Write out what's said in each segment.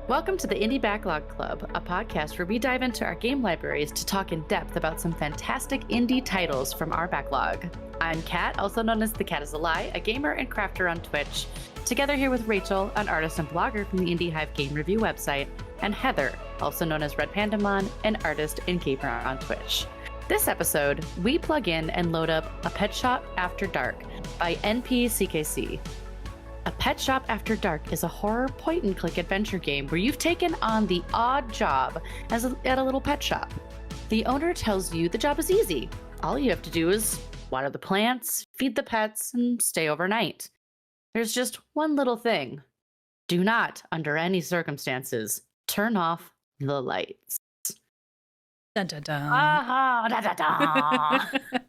Welcome to the Indie Backlog Club, a podcast where we dive into our game libraries to talk in depth about some fantastic indie titles from our backlog. I'm Kat, also known as The Cat is a Lie, a gamer and crafter on Twitch. Together here with Rachel, an artist and blogger from the Indie Hive game review website, and Heather, also known as Red Pandamon, an artist and gamer on Twitch. This episode, we plug in and load up A Pet Shop After Dark by NPCKC. A Pet Shop After Dark is a horror point-and-click adventure game where you've taken on the odd job at a little pet shop. The owner tells you the job is easy. All you have to do is water the plants, feed the pets, and stay overnight. There's just one little thing. Do not, under any circumstances, turn off the lights. Dun, dun, dun. Aha, da, da,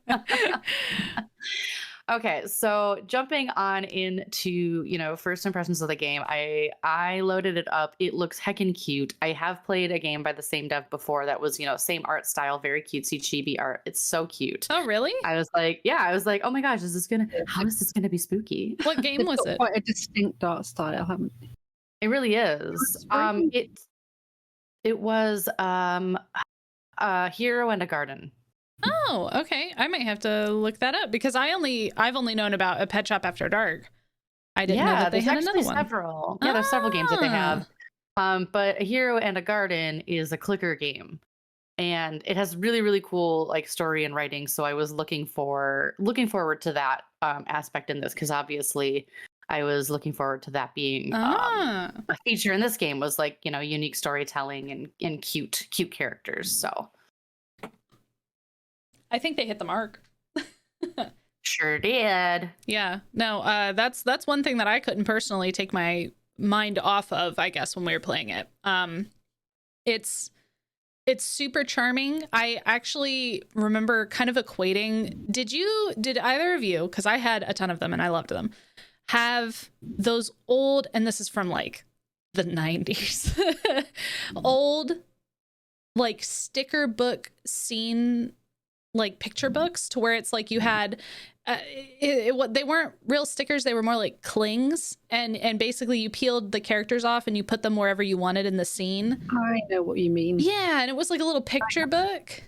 da. Okay, so jumping on into, first impressions of the game, I loaded it up. It looks heckin' cute. I have played a game by the same dev before that was, same art style, very cutesy chibi art. It's so cute. Oh, really? I was like, oh my gosh, how is this gonna be spooky? What game was it? Quite a distinct art style, haven't they? It really is. It was a hero and a garden. Oh, okay. I might have to look that up because I've only known about A Pet Shop After Dark. I didn't know that they had another one. There's several games that they have. But A Hero and a Garden is a clicker game. And it has really, really cool like story and writing. So I was looking forward to that aspect in this, because obviously I was looking forward to that being a feature in this game, was like, unique storytelling and cute characters. So I think they hit the mark. Sure did. Yeah. No, that's one thing that I couldn't personally take my mind off of, I guess, when we were playing it. It's super charming. I actually remember kind of equating. Did either of you, because I had a ton of them and I loved them, have those old, and this is from like the 90s, old like sticker book scene, like picture books, to where it's like you had they weren't real stickers, they were more like clings, and basically you peeled the characters off and you put them wherever you wanted in the scene. I know what you mean. Yeah, and it was like a little picture book.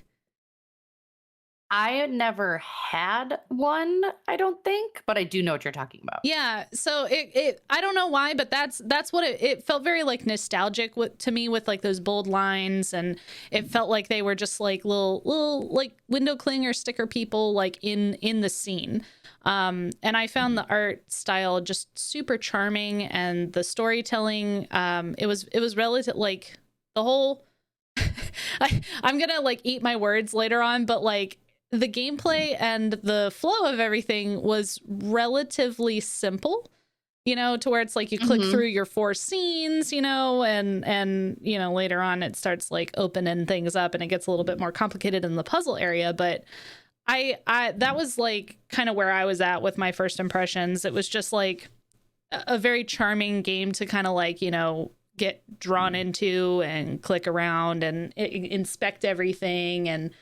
I never had one, I don't think, but I do know what you're talking about. Yeah, so it I don't know why, but that's what it felt very like nostalgic to me, with like those bold lines, and it felt like they were just like little like window cling or sticker people like in the scene. And I found the art style just super charming, and the storytelling, it was relative, like the whole I'm gonna like eat my words later on, but like the gameplay and the flow of everything was relatively simple, to where it's like you click through your 4 scenes, and later on it starts like opening things up and it gets a little bit more complicated in the puzzle area. But I that was like kind of where I was at with my first impressions. It was just like a very charming game to kind of like, get drawn into and click around and inspect everything and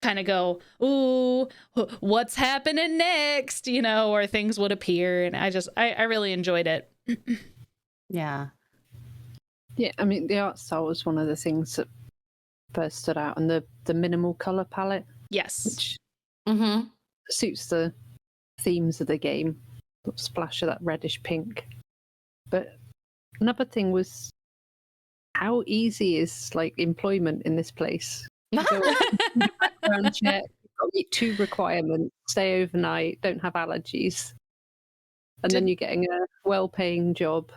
kind of go, ooh, what's happening next, or things would appear. And I really enjoyed it. Yeah. Yeah, I mean, the art style was one of the things that first stood out, and the minimal color palette. Yes. Which suits the themes of the game. A splash of that reddish pink. But another thing was how easy is like employment in this place. Background check, you've got to meet 2 requirements: stay overnight, don't have allergies, and then you're getting a well-paying job.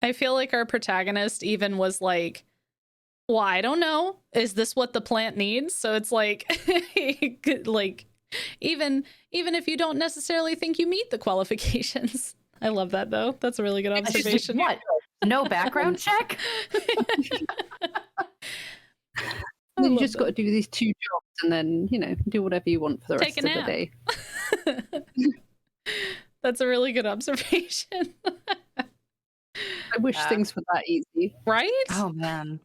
I feel like our protagonist even was like, well, I don't know, is this what the plant needs? So it's like like even if you don't necessarily think you meet the qualifications. I love that, though. That's a really good observation. What? No background check? You just got to do these 2 jobs and then, do whatever you want for the rest of the day. That's a really good observation. I wish things were that easy. Right? Oh, man.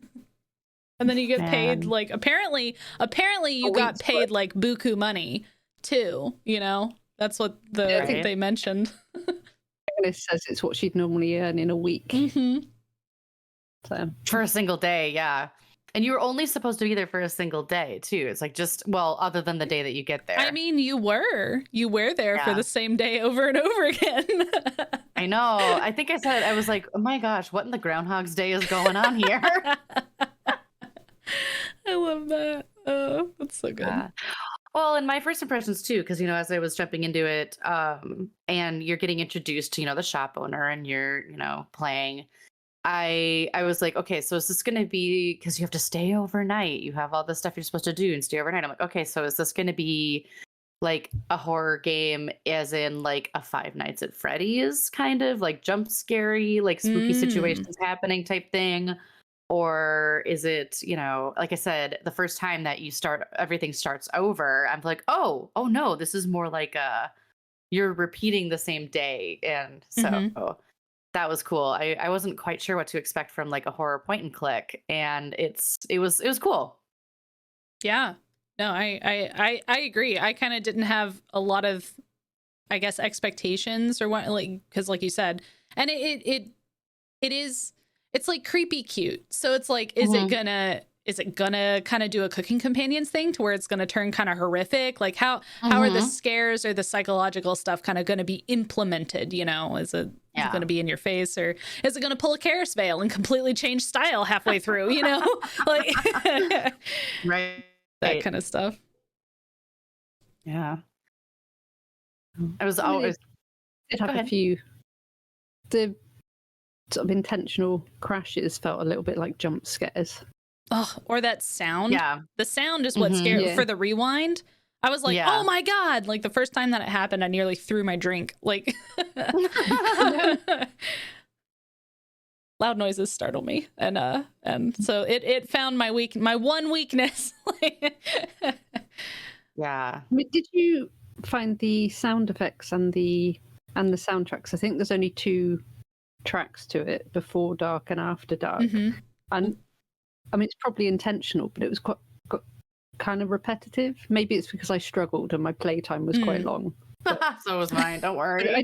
And then you get paid, like, apparently you got paid, like, buku money, too, That's what I think they mentioned. It says it's what she'd normally earn in a week. Mm-hmm. So For a single day, yeah. And you were only supposed to be there for a single day too. It's like just, well, other than the day that you get there. I mean, you were there for Yeah. the same day over and over again. I know. I think I said, I was like, oh my gosh, what in the Groundhog's Day is going on here? I love that. Oh, that's so good. Well, and my first impressions too, because, as I was jumping into it, and you're getting introduced to, the shop owner and you're, playing, I was like, okay, so is this going to be, because you have to stay overnight, you have all this stuff you're supposed to do and stay overnight. I'm like, okay, so is this going to be like a horror game, as in like a Five Nights at Freddy's kind of like jump scary, like spooky situations happening type thing? Or is it, like I said, the first time that everything starts over, I'm like, oh no, this is more like you're repeating the same day. And so that was cool. I wasn't quite sure what to expect from like a horror point and click, and it was cool. Yeah. No, I agree. I kind of didn't have a lot of, I guess, expectations or what, like, because like you said, and it's like creepy cute. So it's like, is it gonna kind of do a Cooking Companions thing to where it's gonna turn kind of horrific? Like how are the scares or the psychological stuff kind of gonna be implemented? Is it gonna be in your face, or is it gonna pull a Karis veil and completely change style halfway through? Like Right. That kind of stuff. Yeah. I was always did have a few. The sort of intentional crashes felt a little bit like jump scares. Oh, or that sound. Yeah. The sound is what scared for the rewind. I was like, oh my God. Like the first time that it happened, I nearly threw my drink. Like loud noises startle me. And so it found my one weakness. Yeah. I mean, did you find the sound effects and the soundtracks? I think there's only 2 tracks to it, Before Dark and After Dark. And I mean, it's probably intentional, but it was quite kind of repetitive. Maybe it's because I struggled and my playtime was quite long. So was mine. Don't worry. I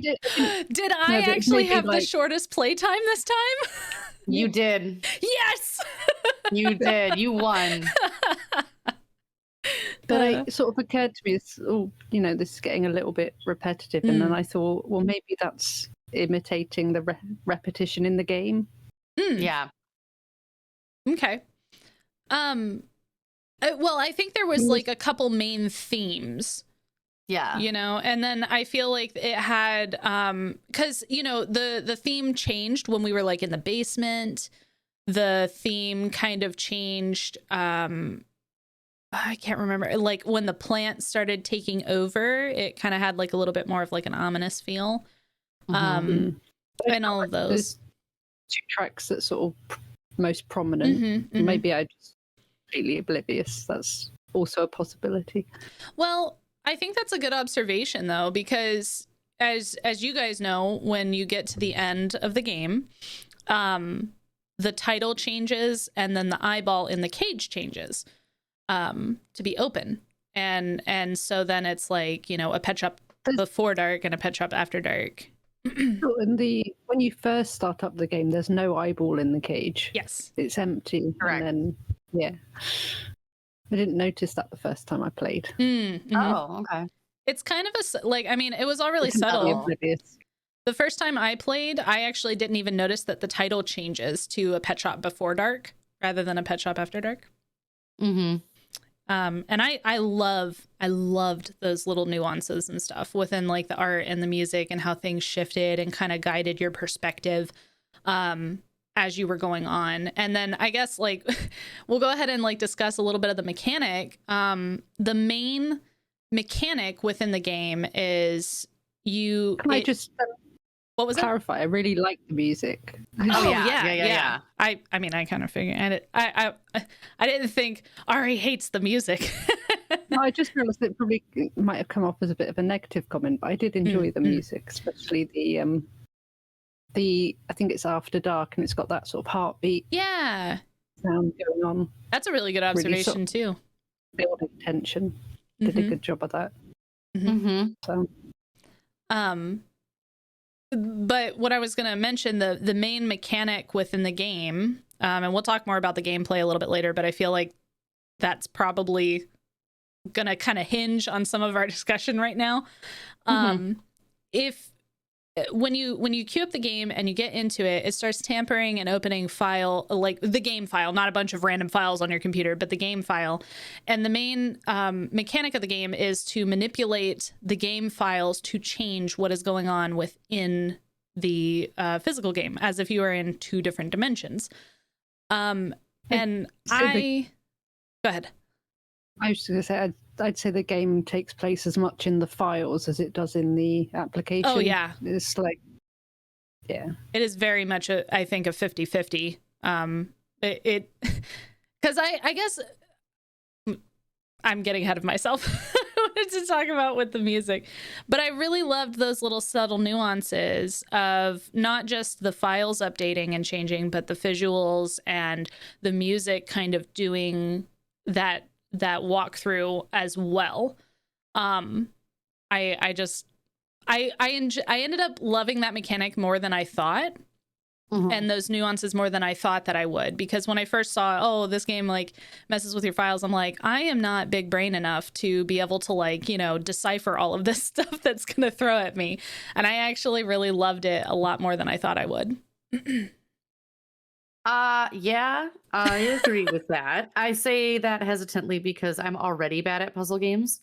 did I actually have the shortest playtime this time? You did. Yes. You did. You won. But it sort of occurred to me, this is getting a little bit repetitive, and then I thought, well, maybe that's imitating the repetition in the game. Yeah. Okay. Well, I think there was like a couple main themes. Yeah. And then I feel like it had because the theme changed when we were like in the basement. The theme kind of changed. I can't remember, like when the plant started taking over, it kind of had like a little bit more of like an ominous feel. And all of those 2 tracks that sort of most prominent. Maybe I just completely oblivious. That's also a possibility. Well, I think that's a good observation though, because as you guys know, when you get to the end of the game, the title changes and then the eyeball in the cage changes to be open, and so then it's like a pet shop before dark and a pet shop after dark. And when you first start up the game, there's no eyeball in the cage. Yes, it's empty. Correct. And then I didn't notice that the first time I played. Oh, okay. It's kind of it was all really subtle. The first time I played, I actually didn't even notice that the title changes to a pet shop before dark rather than a pet shop after dark. And I loved those little nuances and stuff within like the art and the music and how things shifted and kind of guided your perspective as you were going on. And then I guess like we'll go ahead and like discuss a little bit of the mechanic. The main mechanic within the game is what was clarify? I really like the music. Oh yeah. I mean, I kind of figured, and I didn't think Ari hates the music. No, I just realized it probably might have come off as a bit of a negative comment, but I did enjoy the music, especially the I think it's After Dark, and it's got that sort of heartbeat sound going on. That's a really good observation really too. Building tension. Did a good job of that. So. But what I was going to mention, the main mechanic within the game And we'll talk more about the gameplay a little bit later, but I feel like that's probably gonna kind of hinge on some of our discussion right now. If when you queue up the game and you get into it, it starts tampering and opening file, like the game file, not a bunch of random files on your computer, but the game file. And the main mechanic of the game is to manipulate the game files to change what is going on within the physical game, as if you are in two different dimensions. Go ahead. I was just going to say, I'd say the game takes place as much in the files as it does in the application. Oh, yeah. It's like, yeah. It is very much, I think, a 50-50. Because I guess I'm getting ahead of myself. I wanted to talk about with the music. But I really loved those little subtle nuances of not just the files updating and changing, but the visuals and the music kind of doing that walkthrough as well. I ended up loving that mechanic more than I thought, and those nuances more than I thought that I would. Because when I first saw, oh, this game like messes with your files, I'm like, I am not big brain enough to be able to like, you know, decipher all of this stuff that's gonna throw at me. And I actually really loved it a lot more than I thought I would. Yeah, I agree with that. I say that hesitantly because I'm already bad at puzzle games.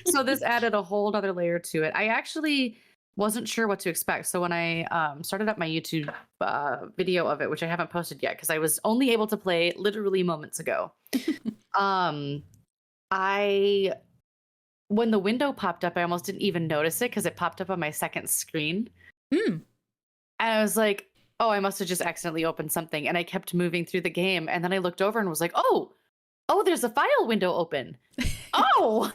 So this added a whole other layer to it. I actually wasn't sure what to expect. So when I started up my YouTube video of it, which I haven't posted yet because I was only able to play literally moments ago. When the window popped up, I almost didn't even notice it because it popped up on my second screen. And I was like, oh, I must have just accidentally opened something. And I kept moving through the game. And then I looked over and was like, oh, there's a file window open. Oh,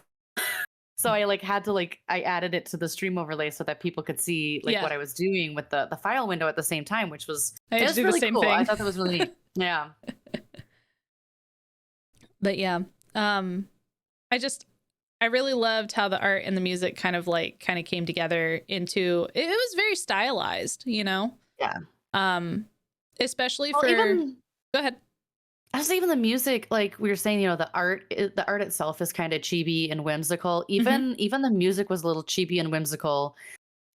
so I like had to like, I added it to the stream overlay so that people could see like what I was doing with the file window at the same time, which was, it was really cool. Thing. I thought that was really neat. Yeah. But yeah, I really loved how the art and the music kind of came together into, it was very stylized, you know? Yeah. Especially go ahead. Even the music, like we were saying, you know, the art itself is kind of chibi and whimsical. Even the music was a little chibi and whimsical.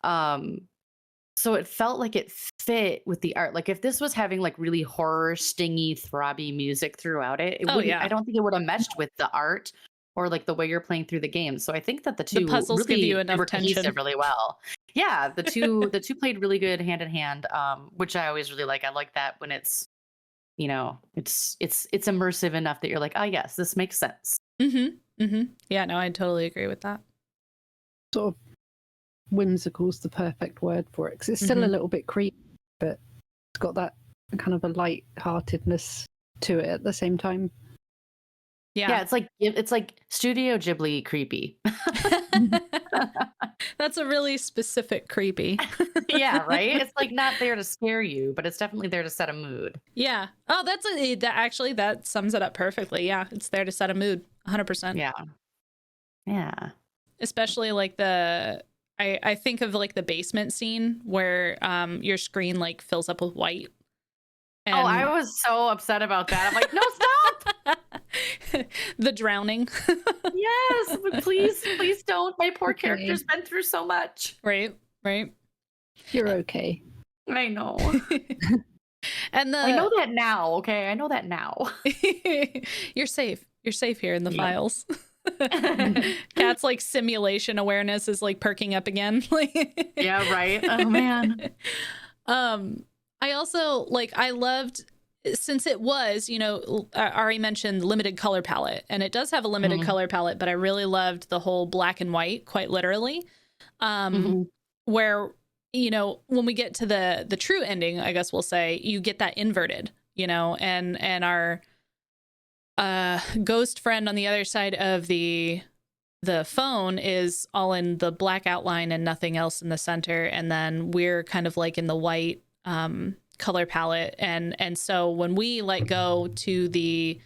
So it felt like it fit with the art. Like if this was having like really horror, stingy, throbby music throughout it, I don't think it would have meshed with the art or like the way you're playing through the game. So I think that the puzzles really give you enough tension really well. Yeah, the two played really good hand in hand, which I always really like. I like that when it's, you know, it's immersive enough that you're like, oh yes, this makes sense. Yeah, no, I totally agree with that. Sort of whimsical's the perfect word for it because it's still a little bit creepy, but it's got that kind of a light-heartedness to it at the same time. Yeah, it's like Studio Ghibli creepy. That's a really specific creepy. Yeah, right. It's like not there to scare you, but it's definitely there to set a mood. Yeah. Oh, that sums it up perfectly. Yeah, it's there to set a mood, 100%. Yeah. Yeah. Especially like I think of like the basement scene where your screen like fills up with white. And I was so upset about that. I'm like, no, stop. The drowning. Yes, but please don't. My poor character's been through so much. Right. You're okay. I know. And I know that now. Okay, I know that now. You're safe. You're safe here in the files. Cat's like simulation awareness is like perking up again. Yeah, right. Oh man. I also I loved, since it was, you know, Ari mentioned limited color palette, and it does have a limited color palette, but I really loved the whole black and white, quite literally. Where, you know, when we get to the true ending, I guess we'll say, you get that inverted, you know, and our ghost friend on the other side of the phone is all in the black outline and nothing else in the center, and then we're kind of like in the white color palette, and so when we let go to the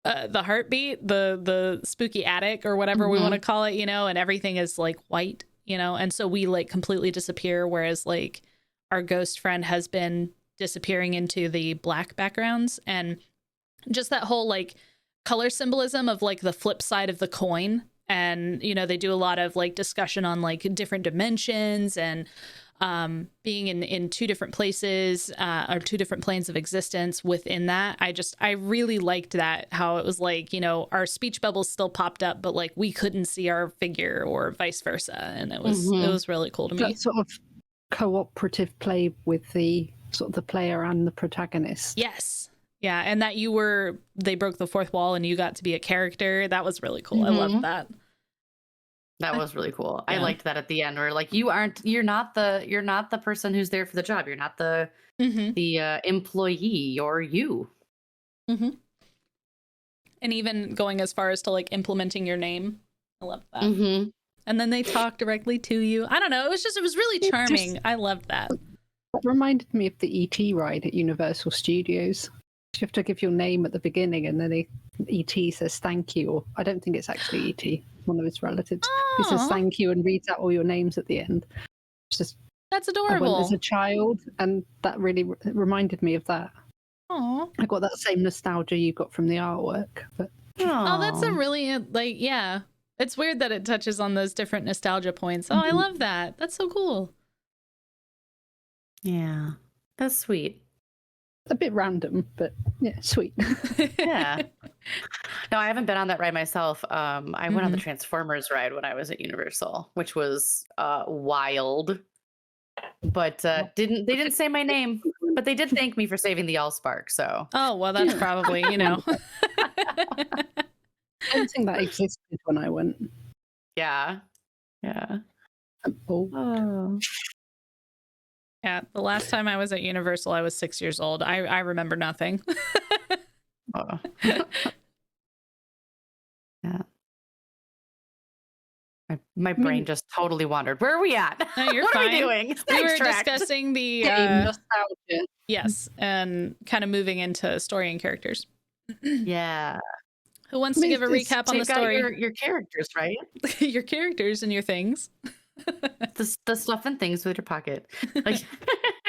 heartbeat, the spooky attic or whatever we want to call it, you know, and everything is like white, you know, and so we like completely disappear, whereas like our ghost friend has been disappearing into the black backgrounds, and just that whole like color symbolism of like the flip side of the coin. And, you know, they do a lot of like discussion on like different dimensions and being in two different places or two different planes of existence within that. I really liked that, how it was like, you know, our speech bubbles still popped up, but like we couldn't see our figure or vice versa. And it was really cool to me. That sort of cooperative play with the sort of the player and the protagonist. Yes. Yeah. And that they broke the fourth wall and you got to be a character. That was really cool. I loved that. That was really cool. Yeah. I liked that at the end where like you're not the person who's there for the job. You're not the employee. You're you. Mm-hmm. And even going as far as to like implementing your name. I loved that. Mm-hmm. And then they talk directly to you. I don't know. It was really charming. I loved that. That reminded me of the ET ride at Universal Studios. You have to give your name at the beginning, and then ET says thank you. Or I don't think it's actually ET, one of his relatives. He says thank you and reads out all your names at the end. It's just, that's I adorable. went as a child, and that really reminded me of that. Aww. I got that same nostalgia you got from the artwork. But Oh, that's a really like, yeah. It's weird that it touches on those different nostalgia points. Oh, I love that. That's so cool. Yeah, that's sweet. a bit random, but yeah, sweet. Yeah. No, I haven't been on that ride myself. I went on the Transformers ride when I was at Universal, which was wild. But they didn't say my name, but they did thank me for saving the Allspark. So Oh, well, that's probably, you know. I don't think that existed when I went. yeah. Yeah. Oh. Yeah, the last time I was at Universal, I was 6 years old. I remember nothing. Oh. Yeah. My brain just totally wandered. Where are we at? No, you're what fine. are we doing? We were Sidetracked. discussing the Game nostalgia. yes, and kind of moving into story and characters. Yeah. Who wants to give a recap on the You've got story? your characters, right? Your characters and your things. The stuff and things with your pocket. Like,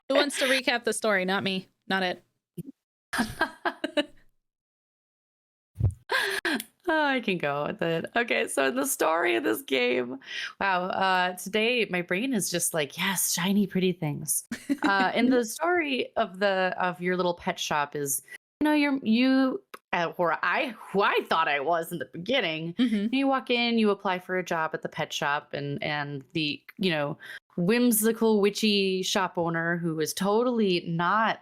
Who wants to recap the story? Not me. Not it. Oh, I can go with it. Okay, so the story of this game. Wow. Today my brain is just like, yes, shiny, pretty things. And the story of your little pet shop is, who I thought I was in the beginning. You walk in, you apply for a job at the pet shop, and the whimsical witchy shop owner, who is totally not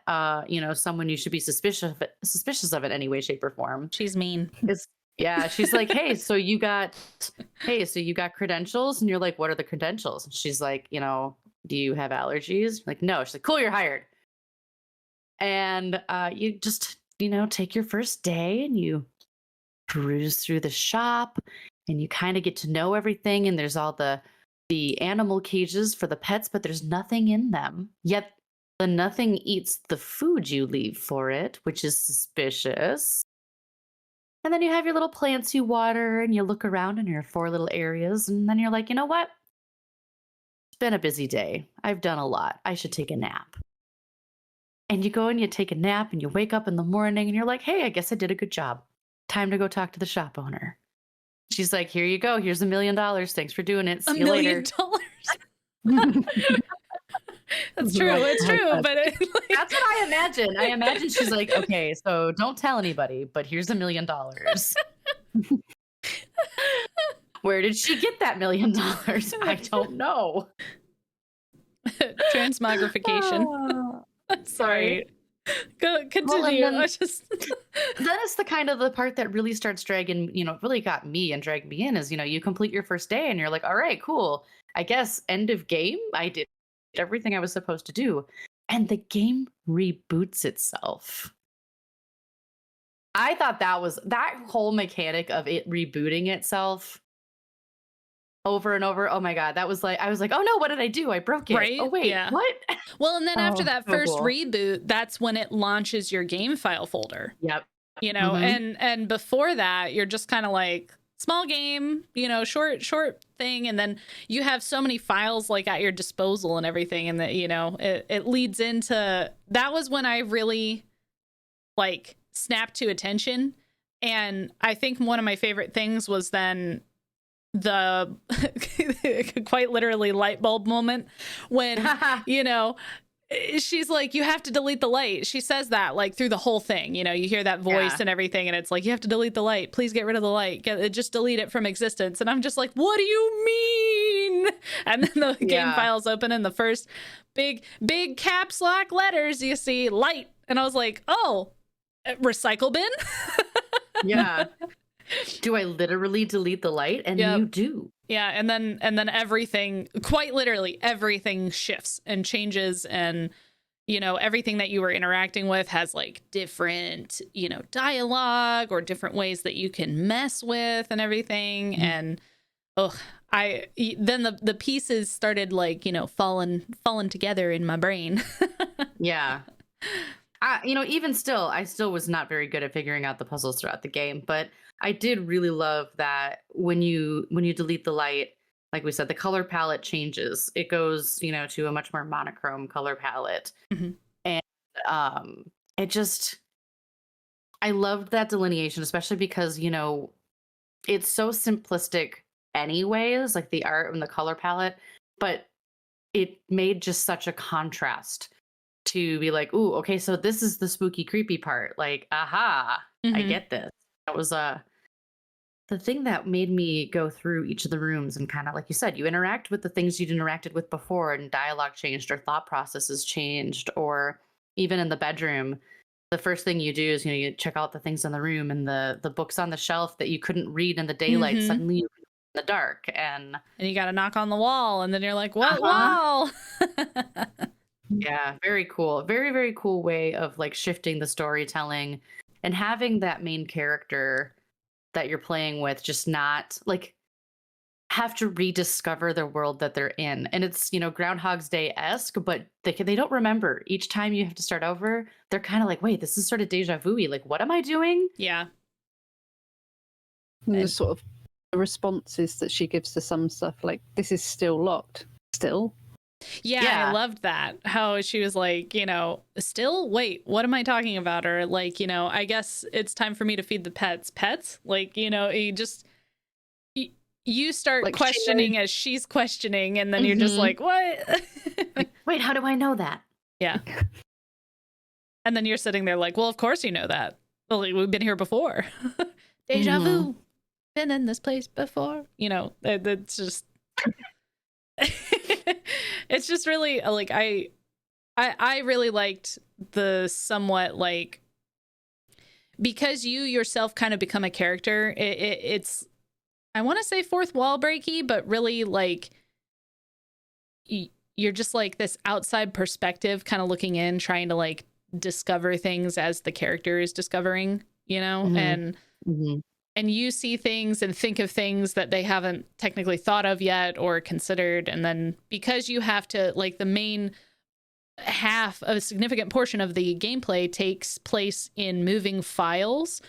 someone you should be suspicious of in any way, shape, or form. She's mean. She's like, hey, so you got credentials? And you're like, what are the credentials? And she's like, do you have allergies? Like, no. She's like, cool, you're hired. And you just take your first day and you peruse through the shop and you kind of get to know everything. And there's all the animal cages for the pets, but there's nothing in them. Yet the nothing eats the food you leave for it, which is suspicious. And then you have your little plants you water and you look around in your 4 little areas. And then you're like, you know what? It's been a busy day. I've done a lot. I should take a nap. And you go and you take a nap and you wake up in the morning and you're like, hey, I guess I did a good job. Time to go talk to the shop owner. She's like, here you go. Here's $1 million. Thanks for doing it. See you later. $1 million? That's true. It's true. But that's what I imagine. I imagine she's like, okay, so don't tell anybody, but here's $1 million. Where did she get that $1 million? I don't know. Transmogrification. Sorry. Go continue. Well, then it's the kind of the part that really starts dragging, really got me and dragged me in is, you complete your first day and you're like, all right, cool. I guess end of game. I did everything I was supposed to do. And the game reboots itself. I thought that whole mechanic of it rebooting itself over and over. Oh my God. I was like, oh no, what did I do? I broke it. Right? Oh wait, yeah. what? Well, and then after that first cool. reboot, that's when it launches your game file folder. Yep. And before that, you're just kind of like, small game, you know, short thing, and then you have so many files like at your disposal and everything, and that, you know, it leads into, that was when I really like snapped to attention. And I think one of my favorite things was then the quite literally light bulb moment when, you know, she's like, you have to delete the light. She says that like through the whole thing, you know, you hear that voice and everything, and it's like, you have to delete the light. Please get rid of the light. Just delete it from existence. And I'm just like, what do you mean? And then the game files open, and the first big caps lock letters, you see light. And I was like, oh, recycle bin? Yeah. Do I literally delete the light? And you do. Yeah, and then everything, quite literally everything shifts and changes, and you know, everything that you were interacting with has like different, you know, dialogue or different ways that you can mess with and everything. And then the pieces started like, you know, falling together in my brain. Yeah. You know, even still, I still was not very good at figuring out the puzzles throughout the game, but I did really love that when you delete the light, like we said, the color palette changes. It goes, you know, to a much more monochrome color palette. Mm-hmm. And it just, I loved that delineation, especially because, you know, it's so simplistic anyways, like the art and the color palette, but it made just such a contrast to be like, ooh, okay, so this is the spooky, creepy part. Like, aha, I get this. That was the thing that made me go through each of the rooms and kind of, like you said, you interact with the things you'd interacted with before, and dialogue changed or thought processes changed, or even in the bedroom, the first thing you do is, you know, you check out the things in the room, and the books on the shelf that you couldn't read in the daylight, suddenly you can read in the dark, and you got to knock on the wall, and then you're like, what wall? Yeah, very cool. Very, very cool way of like shifting the storytelling and having that main character that you're playing with just not like have to rediscover the world that they're in. And it's, you know, Groundhog's Day-esque, but they don't remember. Each time you have to start over, they're kind of like, wait, this is sort of deja vu-y. Like, what am I doing? Yeah. And the sort of the responses that she gives to some stuff, like, this is still locked. Still? Yeah, I loved that. How she was like, you know, still? Wait, what am I talking about? Or like, you know, I guess it's time for me to feed the pets. Pets? Like, you know, you start like questioning as she's questioning, and then you're just like, what? Wait, how do I know that? Yeah. And then you're sitting there like, well, of course you know that. Well, we've been here before. Deja vu. Been in this place before. You know, it's just... it's just really like I really liked the somewhat like, because you yourself kind of become a character, it's I want to say fourth wall breaky, but really like you're just like this outside perspective kind of looking in, trying to like discover things as the character is discovering, you know. And you see things and think of things that they haven't technically thought of yet or considered. And then because you have to, like, the main half of a significant portion of the gameplay takes place in moving files.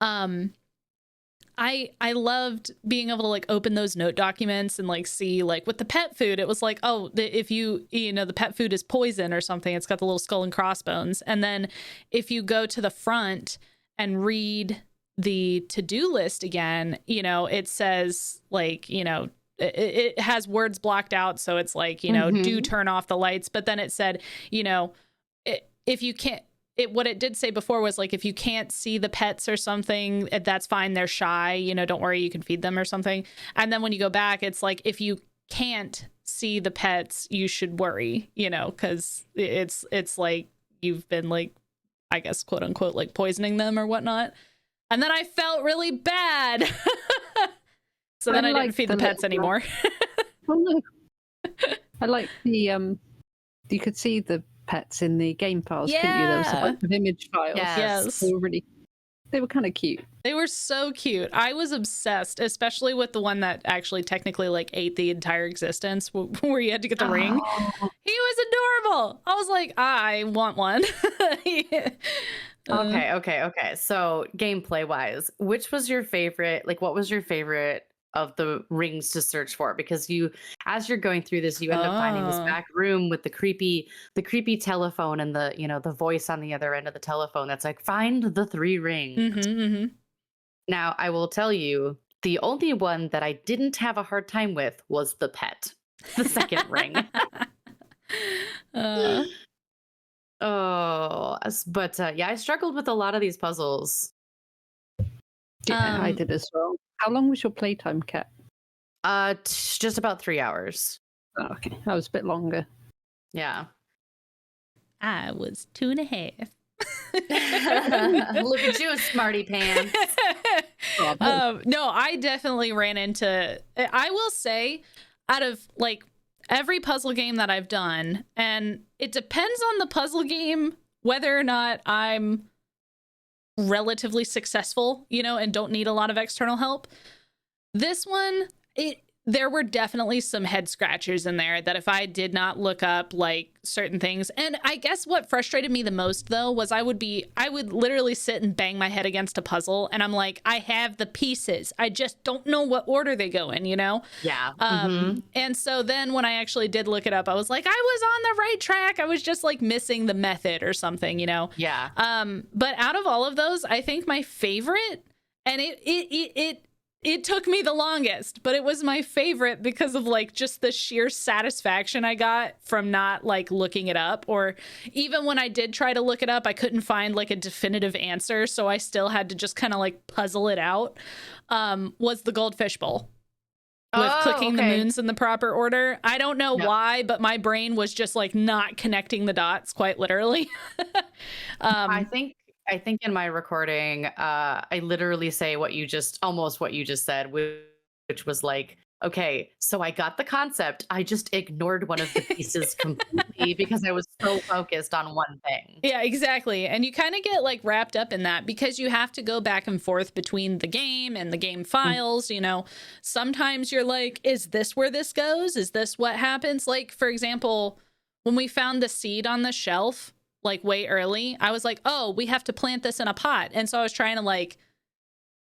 I loved being able to like open those note documents and like see, like with the pet food, it was like, oh, if you know, the pet food is poison or something, it's got the little skull and crossbones. And then if you go to the front and read the to-do list again, you know, it says like, you know, it has words blocked out, so it's like, you know, do turn off the lights. But then it said, you know, if you can't, what it did say before was like, if you can't see the pets or something, that's fine, they're shy, you know, don't worry, you can feed them or something. And then when you go back, it's like, if you can't see the pets, you should worry, you know, because it's like you've been like, I guess, quote unquote, like poisoning them or whatnot. And then I felt really bad. So then I didn't feed the pets anymore. I like the you could see the pets in the game files, couldn't you? There was a bunch of image files. Yes. They were kind of cute. They were so cute. I was obsessed, especially with the one that actually technically like ate the entire existence, where you had to get the ring. He was adorable. I was like, I want one. Okay. So gameplay wise, which was your favorite? Like, what was your favorite of the rings to search for? Because as you're going through this, you end up finding this back room with the creepy telephone and the voice on the other end of the telephone that's like, find the 3 rings. Now, I will tell you, the only one that I didn't have a hard time with was the pet, the second ring. But yeah, I struggled with a lot of these puzzles. Yeah, I did as well. How long was your playtime, Kat? Just about 3 hours. Oh, okay, that was a bit longer. Yeah. I was 2.5. Look at you, smarty pants. No, I definitely ran into, I will say, out of like every puzzle game that I've done, and it depends on the puzzle game whether or not I'm relatively successful, and don't need a lot of external help. This one, there were definitely some head scratchers in there that if I did not look up like certain things, and I guess what frustrated me the most though was I would literally sit and bang my head against a puzzle and I'm like, I have the pieces, I just don't know what order they go in, Yeah. And so then when I actually did look it up, I was like, I was on the right track, I was just like missing the method or something, Yeah. But out of all of those, I think my favorite, and it took me the longest, but it was my favorite because of like just the sheer satisfaction I got from not like looking it up, or even when I did try to look it up, I couldn't find like a definitive answer. So I still had to just kind of like puzzle it out, was the goldfish bowl. With clicking the moons in the proper order. I don't know why, but my brain was just like not connecting the dots, quite literally. I think in my recording, I literally say almost what you just said, which was like, okay, so I got the concept. I just ignored one of the pieces completely because I was so focused on one thing. Yeah, exactly. And you kind of get like wrapped up in that because you have to go back and forth between the game and the game files. Sometimes you're like, is this where this goes? Is this what happens? Like, for example, when we found the seed on the shelf, like way early, I was like, oh, we have to plant this in a pot. And so I was trying to like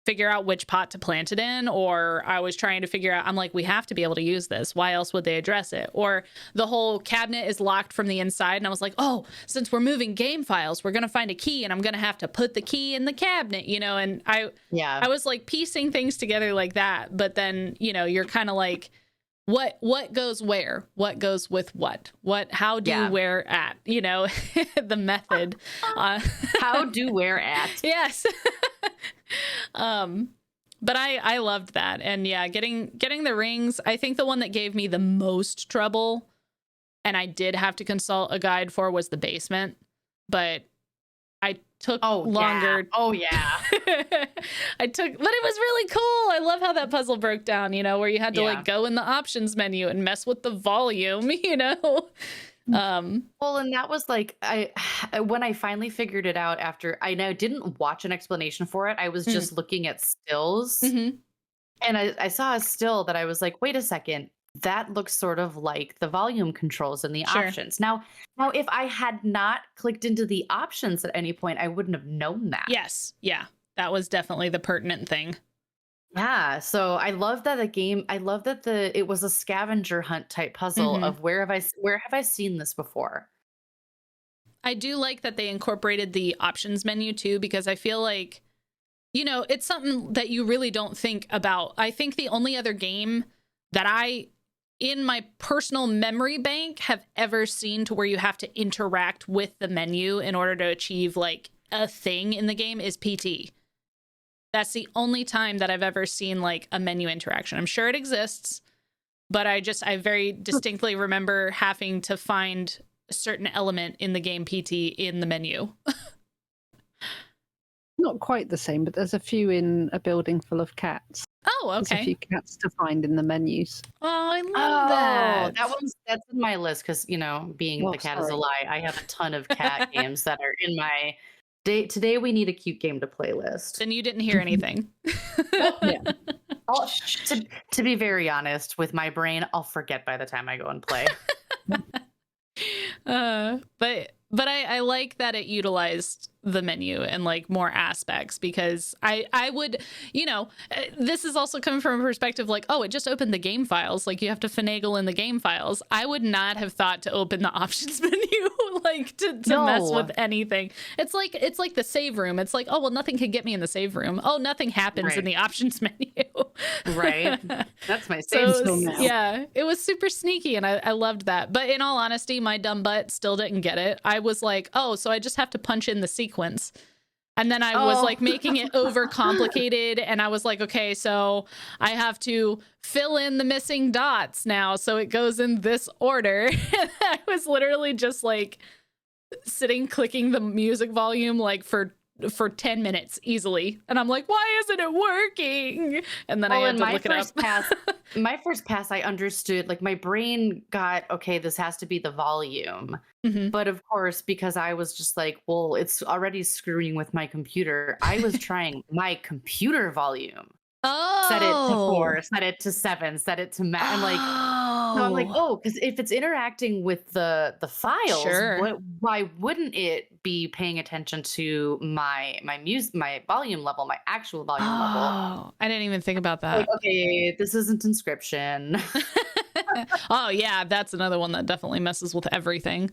figure out which pot to plant it in, or I was trying to figure out, I'm like, we have to be able to use this. Why else would they address it? Or the whole cabinet is locked from the inside. And I was like, oh, since we're moving game files, we're going to find a key and I'm going to have to put the key in the cabinet, and I was like piecing things together like that. But then, you're kind of like, what goes where, what goes with what how do where at, the method, how do where at. Yes. But I loved that. And yeah, getting the rings, I think the one that gave me the most trouble and I did have to consult a guide for was the basement, but I took longer. Yeah. Oh yeah. But it was really cool. I love how that puzzle broke down, where you had to like go in the options menu and mess with the volume, Well, and that was like, when I finally figured it out after I didn't watch an explanation for it. I was just looking at stills and I saw a still that I was like, wait a second. That looks sort of like the volume controls and the options. Now, if I had not clicked into the options at any point, I wouldn't have known that. Yes. Yeah. That was definitely the pertinent thing. Yeah. So I love that it was a scavenger hunt type puzzle of where have I seen this before? I do like that they incorporated the options menu too, because I feel like, it's something that you really don't think about. I think the only other game that I, in my personal memory bank, have ever seen to where you have to interact with the menu in order to achieve like a thing in the game is PT. That's the only time that I've ever seen like a menu interaction. I'm sure it exists, but I very distinctly remember having to find a certain element in the game PT in the menu. Not quite the same, but there's a few in a building full of cats. Oh, okay. There's a few cats to find in the menus. Oh, I love that. That's in my list because, being the cat is a lie, I have a ton of cat games that are in my today we need a cute game to play list. Then you didn't hear anything. To be very honest, with my But I like that it utilized the menu and like more aspects, because I would, this is also coming from a perspective like, oh, it just opened the game files. Like you have to finagle in the game files. I would not have thought to open the options menu like to mess with anything. It's like the save room. It's like, oh, well, nothing can get me in the save room. Oh, nothing happens in the options menu. Right. That's my save zone now. Yeah, it was super sneaky and I loved that. But in all honesty, my dumb butt still didn't get it. I was like, oh, so I just have to punch in the sequence. And then I was like making it over complicated. And I was like, okay, so I have to fill in the missing dots now. So it goes in this order. And I was literally just like sitting, clicking the music volume like for 10 minutes easily. And I'm like, why isn't it working? And then I had to look it up. My first pass, I understood, like my brain got, okay, this has to be the volume. Mm-hmm. But of course, because I was just like, well, it's already screwing with my computer. I was trying my computer volume. Oh, set it to 4, set it to 7, set it to max. I'm like, so I'm like, oh, because if it's interacting with the files, sure. why wouldn't it be paying attention to my volume level, my actual volume level? Oh, I didn't even think about that. Like, okay, this isn't Inscription. Oh yeah, that's another one that definitely messes with everything.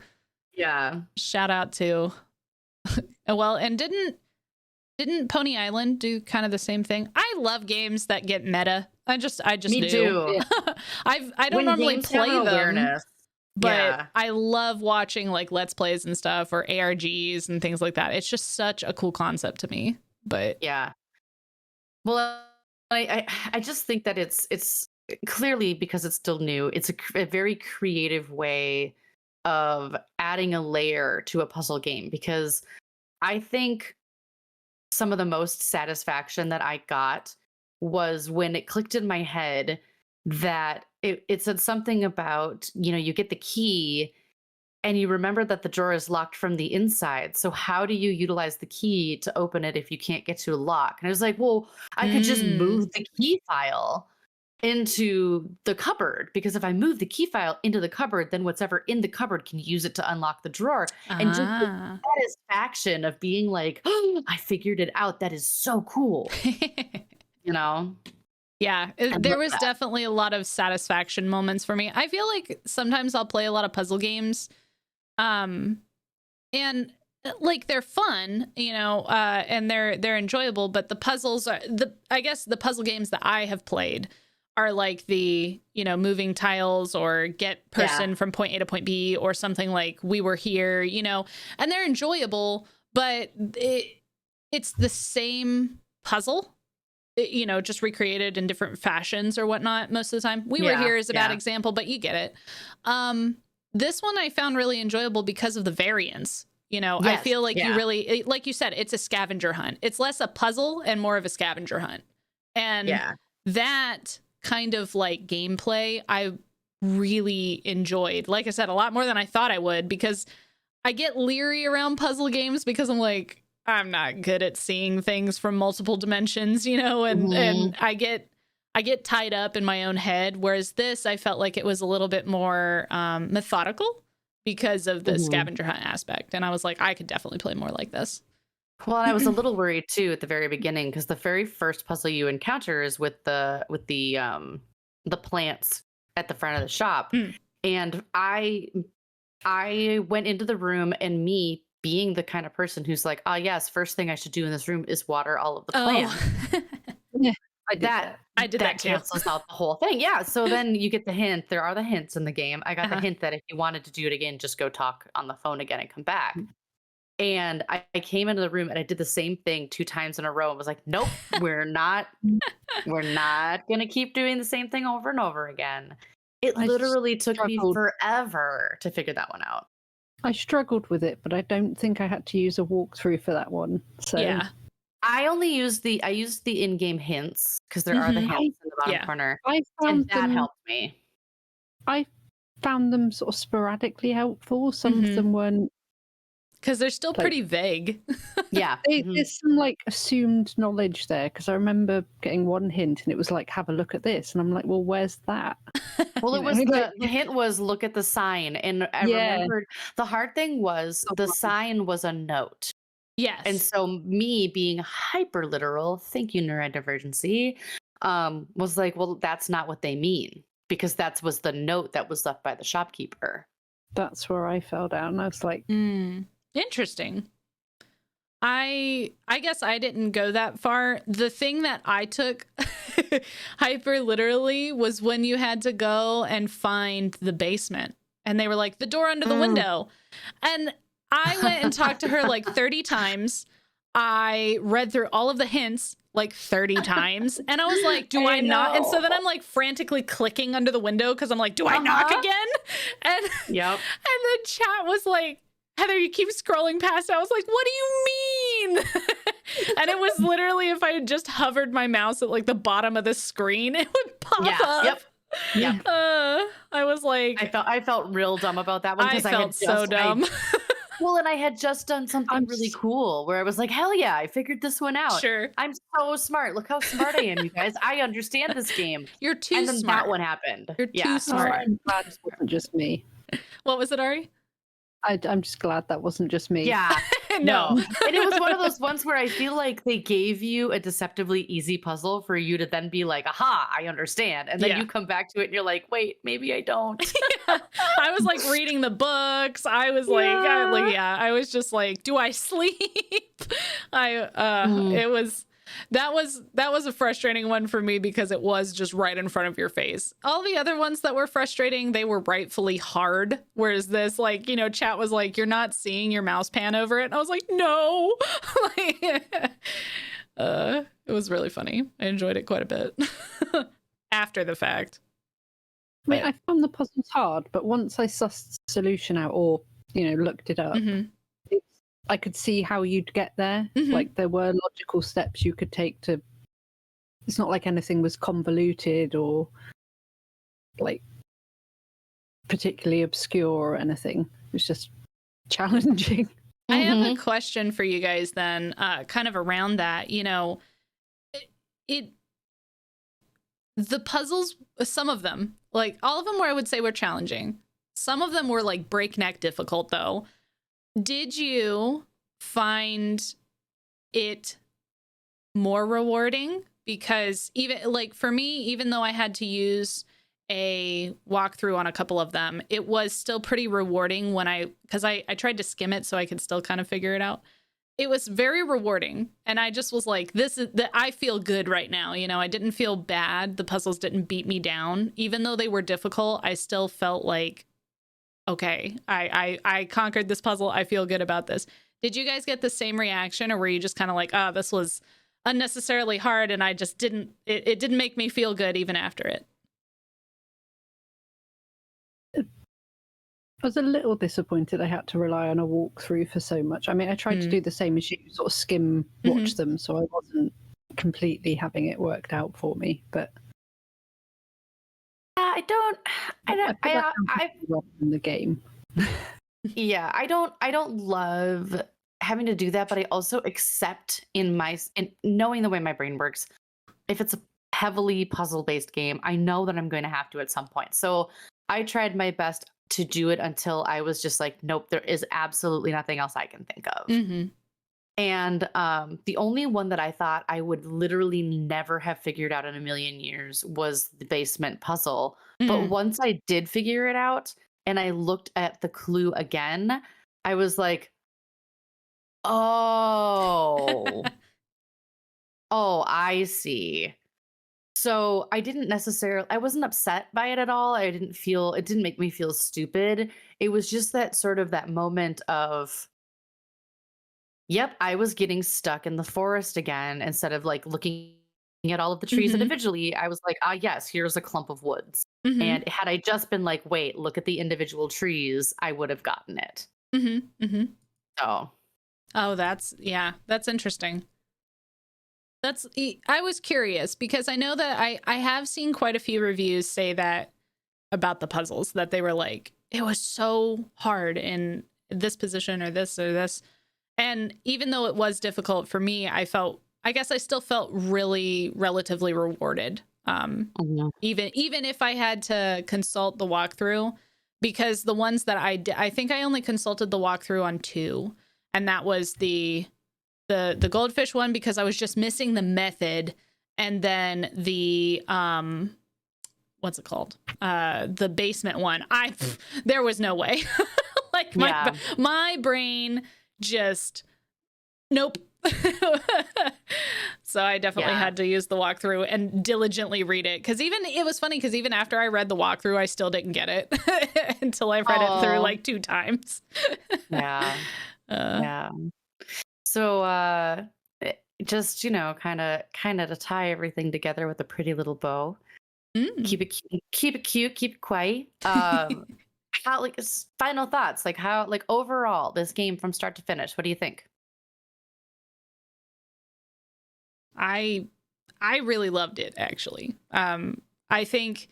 Yeah. Shout out to well, and didn't Pony Island do kind of the same thing? I love games that get meta. I just Me do. too. I don't normally play them, awareness. but I love watching like Let's Plays and stuff, or ARGs and things like that. It's just such a cool concept to me. But yeah. Well, I just think that it's clearly, because it's still new, it's a very creative way of adding a layer to a puzzle game, because I think some of the most satisfaction that I got was when it clicked in my head that it said something about, you get the key and you remember that the drawer is locked from the inside. So how do you utilize the key to open it if you can't get to a lock? And I was like, well, I could just move the key file into the cupboard, because if I move the key file into the cupboard, then whatever in the cupboard can use it to unlock the drawer. And just the satisfaction of being like, oh, I figured it out. That is so cool. Yeah, there was definitely a lot of satisfaction moments for me. I feel like sometimes I'll play a lot of puzzle games, and like they're fun, and they're enjoyable, but the puzzles are I guess the puzzle games that I have played are like the, moving tiles or get person from point A to point B, or something like We Were Here, and they're enjoyable, but it's the same puzzle, just recreated in different fashions or whatnot most of the time. We Were Here is a bad example, but you get it. This one I found really enjoyable because of the variance. I feel like you really, like you said, it's a scavenger hunt. It's less a puzzle and more of a scavenger hunt. And that kind of like gameplay I really enjoyed. Like I said, a lot more than I thought I would, because I get leery around puzzle games because I'm like, I'm not good at seeing things from multiple dimensions, and I get tied up in my own head. Whereas this, I felt like it was a little bit more methodical because of the scavenger hunt aspect. And I was like, I could definitely play more like this. Well, and I was a little worried too at the very beginning, because the very first puzzle you encounter is with the plants at the front of the shop. And I went into the room, and me being the kind of person who's like, oh yes, first thing I should do in this room is water all of the plants. Yeah, I did that cancels out the whole thing. Yeah. So then you get the hint. There are the hints in the game. I got the hint that if you wanted to do it again, just go talk on the phone again and come back. And I came into the room and I did the same thing 2 times in a row and was like, nope, we're not going to keep doing the same thing over and over again. It literally took me forever to figure that one out. I struggled with it, but I don't think I had to use a walkthrough for that one. So yeah. I used the in-game hints, because there are the hints in the bottom corner. That helped me. I found them sort of sporadically helpful. Some of them weren't Because they're still Like- pretty vague. Yeah. There's some like assumed knowledge there because I remember getting one hint and it was like, have a look at this. And I'm like, well, where's that? Well, it You was know, the hint was look at the sign. And I Yeah. remembered the hard thing was the sign was a note. Yes. And so me being hyper literal, thank you, neurodivergency, was like, well, that's not what they mean. Because that was the note that was left by the shopkeeper. That's where I fell down. I was like, Interesting. I guess I didn't go that far. The thing that I took hyper literally was when you had to go and find the basement. And they were like, the door under the window. And I went and talked to her like 30 times. I read through all of the hints like 30 times. And I was like, do I not? And so then I'm like frantically clicking under the window because I'm like, do I knock again? And, Yep. and the chat was like, Heather, you keep scrolling past it. I was like, what do you mean? And it was literally if I had just hovered my mouse at like the bottom of the screen, it would pop up. Yep. Yep. I was like, I felt real dumb about that one I because I felt had so dumb. Well, and I had just done something really cool where I was like, hell yeah, I figured this one out. Sure. I'm so smart. Look how smart I am, you guys. I understand this game. You're too and then smart. that one happened. You're too oh, smart. I'm glad it wasn't just me. What was it, Ari? I'm just glad that wasn't just me. Yeah. No. And it was one of those ones where I feel like they gave you a deceptively easy puzzle for you to then be like, aha, I understand. And then you come back to it and you're like, wait, maybe I don't. I was like reading the books. I was like, I was just like, do I sleep? It was that was a frustrating one for me because it was just right in front of your face. All the other ones that were frustrating, they were rightfully hard. Whereas this, like, you know, chat was like, you're not seeing your mouse pan over it. And I was like, no. It was really funny. I enjoyed it quite a bit after the fact. I mean, I found the puzzles hard, but once I sussed the solution out or, you know, looked it up, I could see how you'd get there. Like there were logical steps you could take to. It's not like anything was convoluted or like particularly obscure or anything. It was just challenging. I have a question for you guys then, kind of around that. You know, the puzzles, some of them, like all of them were, I would say, were challenging. Some of them were like breakneck difficult though. Did you find it more rewarding? Because even like for me, even though I had to use a walkthrough on a couple of them, it was still pretty rewarding when because I tried to skim it so I could still kind of figure it out. It was very rewarding. And I just was like, I feel good right now. You know, I didn't feel bad. The puzzles didn't beat me down. Even though they were difficult, I still felt like, okay, I conquered this puzzle. I feel good about this. Did you guys get the same reaction, or were you just kind of like, oh, this was unnecessarily hard and I just didn't, it didn't make me feel good even after it? I was a little disappointed I had to rely on a walkthrough for so much. I mean, I tried to do the same as you, sort of skim watch them, so I wasn't completely having it worked out for me, but I in the game. Yeah, I don't love having to do that, but I also accept in knowing the way my brain works, if it's a heavily puzzle-based game, I know that I'm going to have to at some point. So I tried my best to do it until I was just like, nope, there is absolutely nothing else I can think of. And the only one that I thought I would literally never have figured out in a million years was the basement puzzle. But once I did figure it out and I looked at the clue again, I was like, oh, I see. So I wasn't upset by it at all. It didn't make me feel stupid. It was just that sort of that moment of, yep, I was getting stuck in the forest again. Instead of like looking at all of the trees individually, I was like, yes, here's a clump of woods. And had I just been like, wait, look at the individual trees, I would have gotten it. So. Oh, that's interesting. I was curious because I know that I have seen quite a few reviews say that about the puzzles, that they were like, it was so hard and this position or this or this. And even though it was difficult for me, I guess I still felt really relatively rewarded. Even if I had to consult the walkthrough, because the ones that I did, I think I only consulted the walkthrough on 2, and that was the goldfish one, because I was just missing the method, and then the what's it called? The basement one. There was no way. Like my brain just nope. So I definitely had to use the walkthrough and diligently read it, because it was funny because even after I read the walkthrough, I still didn't get it until I read it through like 2 times. Yeah. So just kind of to tie everything together with a pretty little bow. Keep it cute, keep it quiet. How, like, final thoughts, like how, like, overall this game from start to finish, what do you think? I really loved it, actually. I think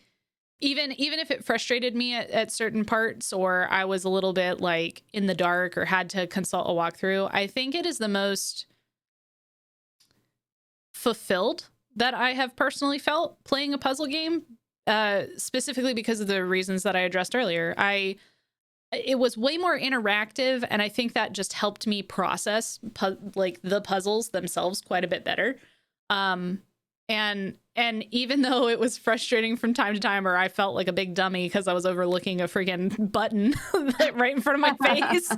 even if it frustrated me at certain parts, or I was a little bit like in the dark or had to consult a walkthrough, I think it is the most fulfilled that I have personally felt playing a puzzle game, specifically because of the reasons that I addressed earlier. It was way more interactive, and I think that just helped me process like the puzzles themselves quite a bit better. And even though it was frustrating from time to time, or I felt like a big dummy because I was overlooking a freaking button right in front of my face,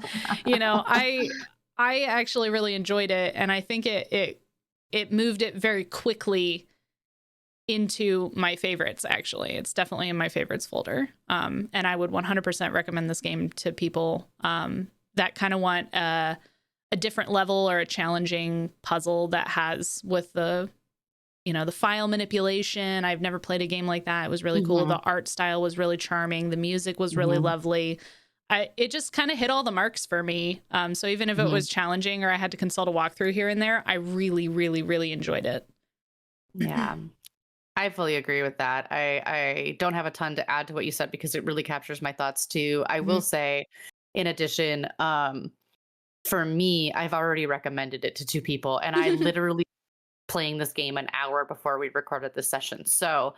I actually really enjoyed it, and I think it moved it very quickly into my favorites. Actually, it's definitely in my favorites folder. And I would 100% recommend this game to people that kind of want a different level or a challenging puzzle that has with the file manipulation. I've never played a game like that. It was really cool. The art style was really charming. The music was really lovely. It just kind of hit all the marks for me. So even if it was challenging or I had to consult a walkthrough here and there, I really, really, really enjoyed it. Yeah. I fully agree with that. I don't have a ton to add to what you said because it really captures my thoughts too. I will say, in addition, for me, I've already recommended it to 2 people, and I literally playing this game an hour before we recorded this session. So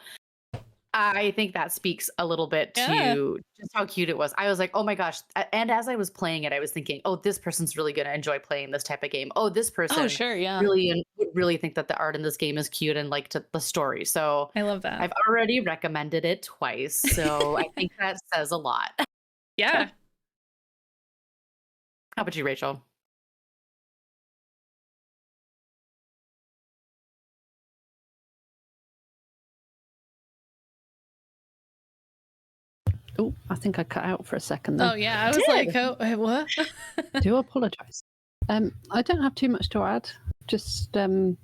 I think that speaks a little bit to just how cute it was. I was like, oh my gosh. And as I was playing it, I was thinking, oh, this person's really going to enjoy playing this type of game. Oh, this person would really think that the art in this game is cute and like the story. So I love that. I've already recommended it twice. So I think that says a lot. Yeah. How about you, Rachel? Oh, I think I cut out for a second then. Oh, yeah. I was like, oh, what? I do apologise. I don't have too much to add. Just, the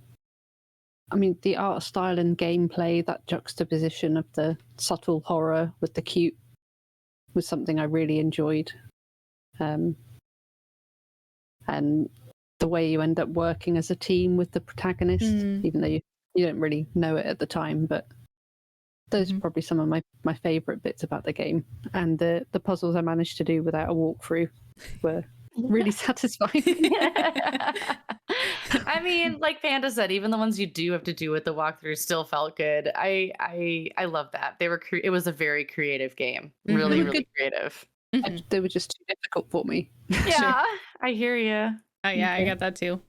art style and gameplay, that juxtaposition of the subtle horror with the cute was something I really enjoyed. And the way you end up working as a team with the protagonist, even though you don't really know it at the time, but those are probably some of my favourite bits about the game. And the puzzles I managed to do without a walkthrough were really satisfying. I mean, like Panda said, even the ones you do have to do with the walkthrough still felt good. I love that. It was a very creative game. Really, really creative. They were just too difficult for me. Yeah, I hear you. Oh yeah, I got that too.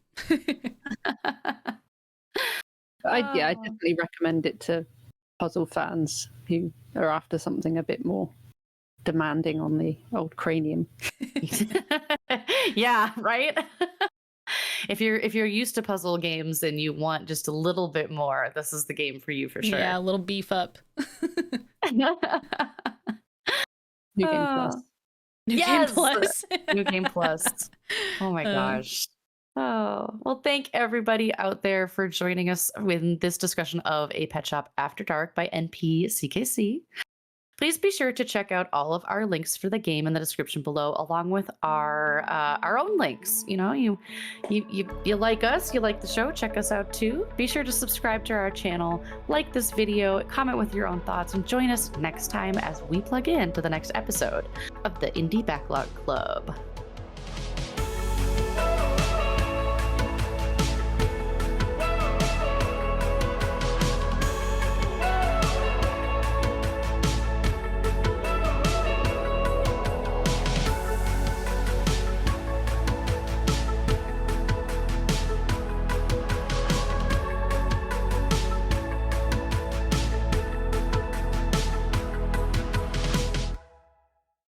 I definitely recommend it to puzzle fans who are after something a bit more demanding on the old cranium. Yeah, right. If you're used to puzzle games and you want just a little bit more, this is the game for you for sure. Yeah, a little beef up. New Game Plus. Game Plus. New Game Plus. Oh my gosh. Oh, well, thank everybody out there for joining us in this discussion of A Pet Shop After Dark by NPCKC. Please be sure to check out all of our links for the game in the description below, along with our own links. You like us, you like the show, check us out too. Be sure to subscribe to our channel, like this video, comment with your own thoughts, and join us next time as we plug in to the next episode of the Indie Backlog Club.